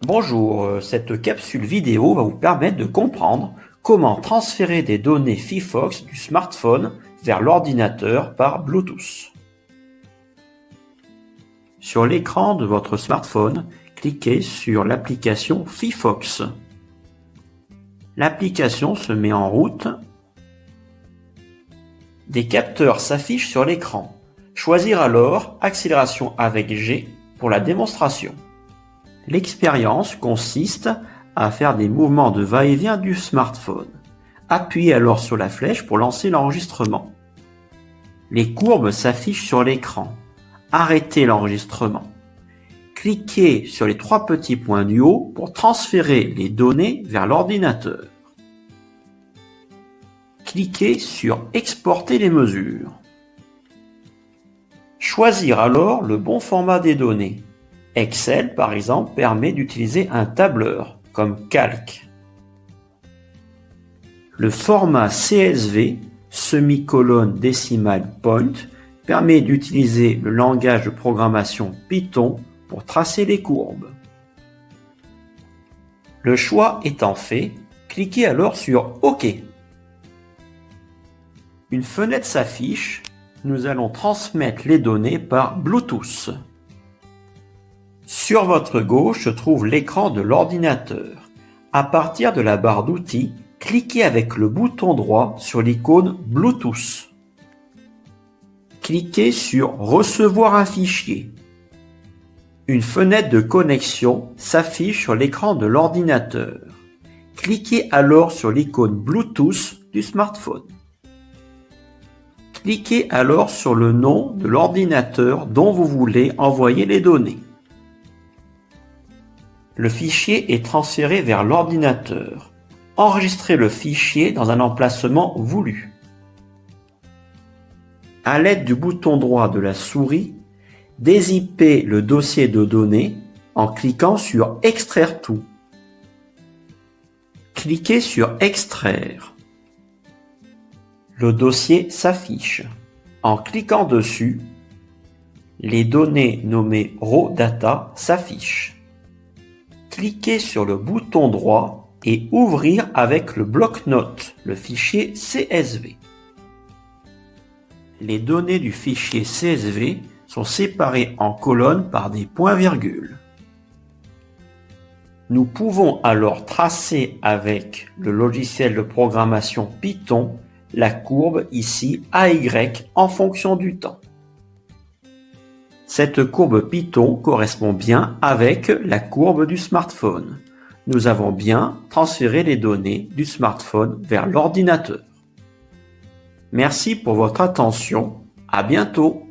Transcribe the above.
Bonjour, cette capsule vidéo va vous permettre de comprendre comment transférer des données Fifox du smartphone vers l'ordinateur par Bluetooth. Sur l'écran de votre smartphone, cliquez sur l'application Fifox. L'application se met en route. Des capteurs s'affichent sur l'écran. Choisir alors accélération avec G pour la démonstration. L'expérience consiste à faire des mouvements de va-et-vient du smartphone. Appuyez alors sur la flèche pour lancer l'enregistrement. Les courbes s'affichent sur l'écran. Arrêtez l'enregistrement. Cliquez sur les trois petits points du haut pour transférer les données vers l'ordinateur. Cliquez sur Exporter les mesures. Choisir alors le bon format des données. Excel, par exemple, permet d'utiliser un tableur, comme Calc. Le format CSV, semi-colonne decimal point, permet d'utiliser le langage de programmation Python pour tracer les courbes. Le choix étant fait, cliquez alors sur OK. Une fenêtre s'affiche. Nous allons transmettre les données par Bluetooth. Sur votre gauche se trouve l'écran de l'ordinateur. À partir de la barre d'outils, cliquez avec le bouton droit sur l'icône Bluetooth. Cliquez sur Recevoir un fichier. Une fenêtre de connexion s'affiche sur l'écran de l'ordinateur. Cliquez alors sur l'icône Bluetooth du smartphone. Cliquez alors sur le nom de l'ordinateur dont vous voulez envoyer les données. Le fichier est transféré vers l'ordinateur. Enregistrez le fichier dans un emplacement voulu. À l'aide du bouton droit de la souris, dézippez le dossier de données en cliquant sur Extraire tout. Cliquez sur Extraire. Le dossier s'affiche. En cliquant dessus, les données nommées Raw Data s'affichent. Cliquez sur le bouton droit et Ouvrir avec le bloc-notes, le fichier CSV. Les données du fichier CSV sont séparées en colonnes par des points-virgules. Nous pouvons alors tracer avec le logiciel de programmation Python la courbe ici AY en fonction du temps. Cette courbe Python correspond bien avec la courbe du smartphone. Nous avons bien transféré les données du smartphone vers l'ordinateur. Merci pour votre attention. À bientôt.